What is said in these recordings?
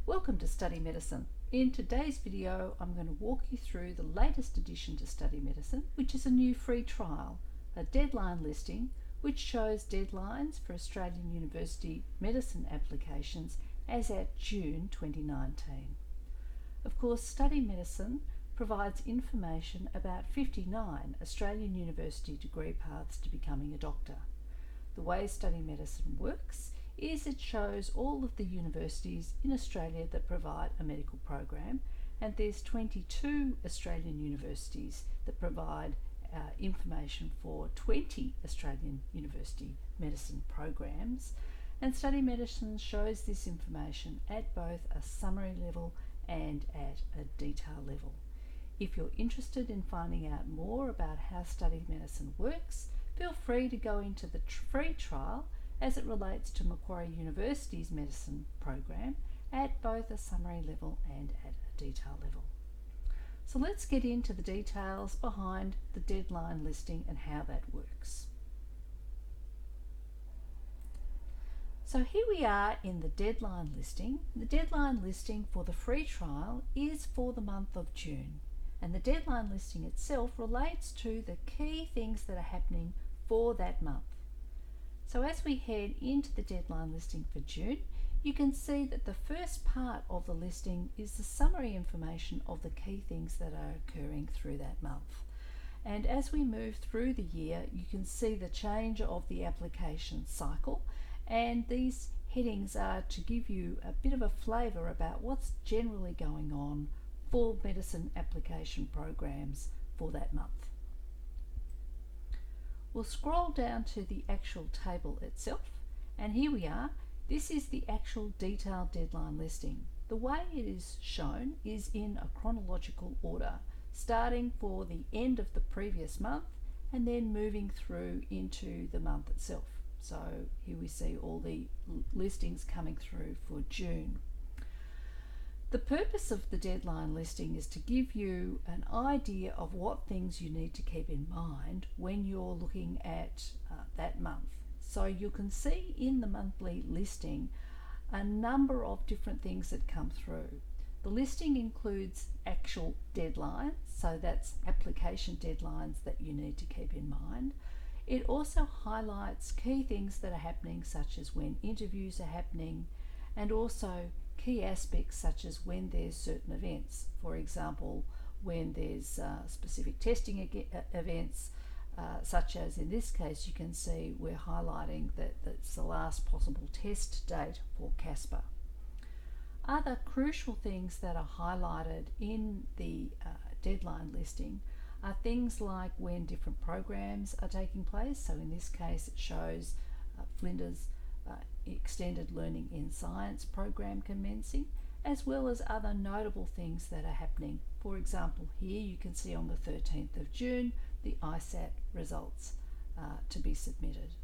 Welcome to Study Medicine. In today's video, I'm going to walk you through the latest addition to Study Medicine, which is a new free trial, a deadline listing, which shows deadlines for Australian University medicine applications as at June 2019. Of course, Study Medicine provides information about 59 Australian university degree paths to becoming a doctor. The way Study Medicine works is it shows all of the universities in Australia that provide a medical program, and there's 22 Australian universities that provide information for 20 Australian university medicine programs, and Study Medicine shows this information at both a summary level and at a detail level. If you're interested in finding out more about how Study Medicine works, feel free to go into the free trial as it relates to Macquarie University's medicine program at both a summary level and at a detail level. So let's get into the details behind the deadline listing and how that works. So here we are in the deadline listing. The deadline listing for the free trial is for the month of June, and the deadline listing itself relates to the key things that are happening for that month. So as we head into the deadline listing for June, you can see that the first part of the listing is the summary information of the key things that are occurring through that month. And as we move through the year, you can see the change of the application cycle, and these headings are to give you a bit of a flavour about what's generally going on for medicine application programs for that month. We'll scroll down to the actual table itself, and here we are. This is the actual detailed deadline listing. The way it is shown is in a chronological order, starting for the end of the previous month and then moving through into the month itself. So here we see all the listings coming through for June. The purpose of the deadline listing is to give you an idea of what things you need to keep in mind when you're looking at that month. So you can see in the monthly listing a number of different things that come through. The listing includes actual deadlines, so that's application deadlines that you need to keep in mind. It also highlights key things that are happening, such as when interviews are happening, and also key aspects such as when there's certain events. For example, when there's specific testing events, such as in this case, you can see we're highlighting that that's the last possible test date for Casper. Other crucial things that are highlighted in the deadline listing are things like when different programs are taking place. So in this case, it shows Flinders Extended Learning in Science program commencing, as well as other notable things that are happening. For example, here you can see on the 13th of June the ISAT results to be submitted.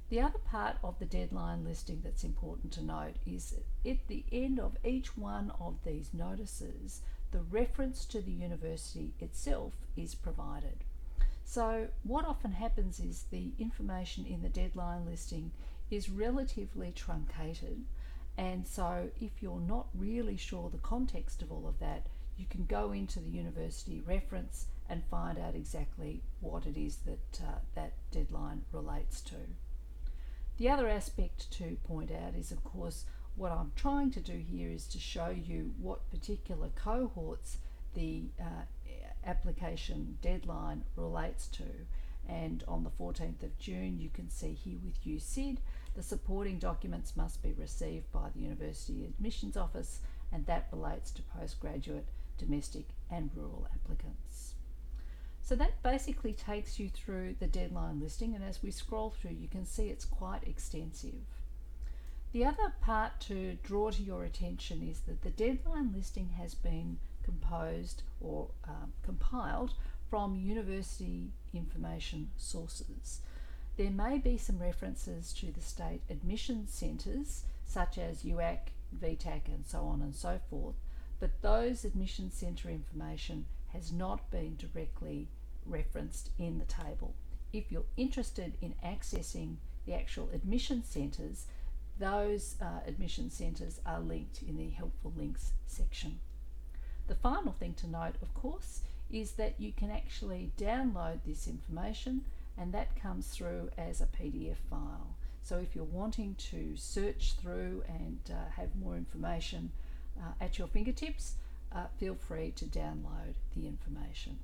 The other part of the deadline listing that's important to note is at the end of each one of these notices, the reference to the university itself is provided. So what often happens is the information in the deadline listing is relatively truncated, and so if you're not really sure the context of all of that, you can go into the university reference and find out exactly what it is that that deadline relates to. The other aspect to point out is, of course, what I'm trying to do here is to show you what particular cohorts the application deadline relates to. And on the 14th of June, you can see here with USyd, the supporting documents must be received by the University Admissions Office, and that relates to postgraduate, domestic and rural applicants. So that basically takes you through the deadline listing, and as we scroll through, you can see it's quite extensive. The other part to draw to your attention is that the deadline listing has been composed or compiled from university information sources. There may be some references to the state admissions centres, such as UAC, VTAC and so on and so forth, but those admissions centre information has not been directly referenced in the table. If you're interested in accessing the actual admission centres, those admission centres are linked in the helpful links section. The final thing to note, of course, is that you can actually download this information, and that comes through as a PDF file. So if you're wanting to search through and have more information at your fingertips, feel free to download the information.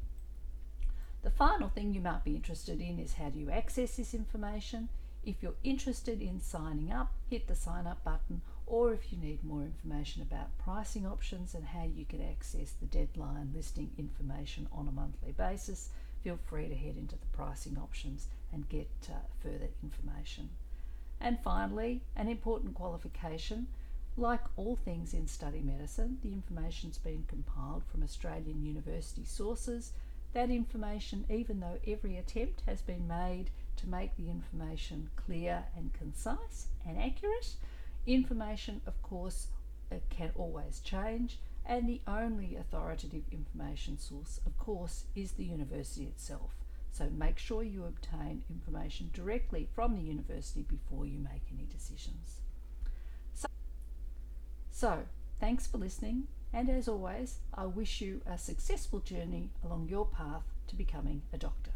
The final thing you might be interested in is how do you access this information. If you're interested in signing up, hit the sign up button, or if you need more information about pricing options and how you can access the deadline listing information on a monthly basis, feel free to head into the pricing options and get further information. And finally, an important qualification: like all things in study medicine, the information's been compiled from Australian university sources. That information, even though every attempt has been made to make the information clear and concise and accurate, information, of course, can always change, and the only authoritative information source, of course, is the university itself. So make sure you obtain information directly from the university before you make any decisions. So thanks for listening, and as always, I wish you a successful journey along your path to becoming a doctor.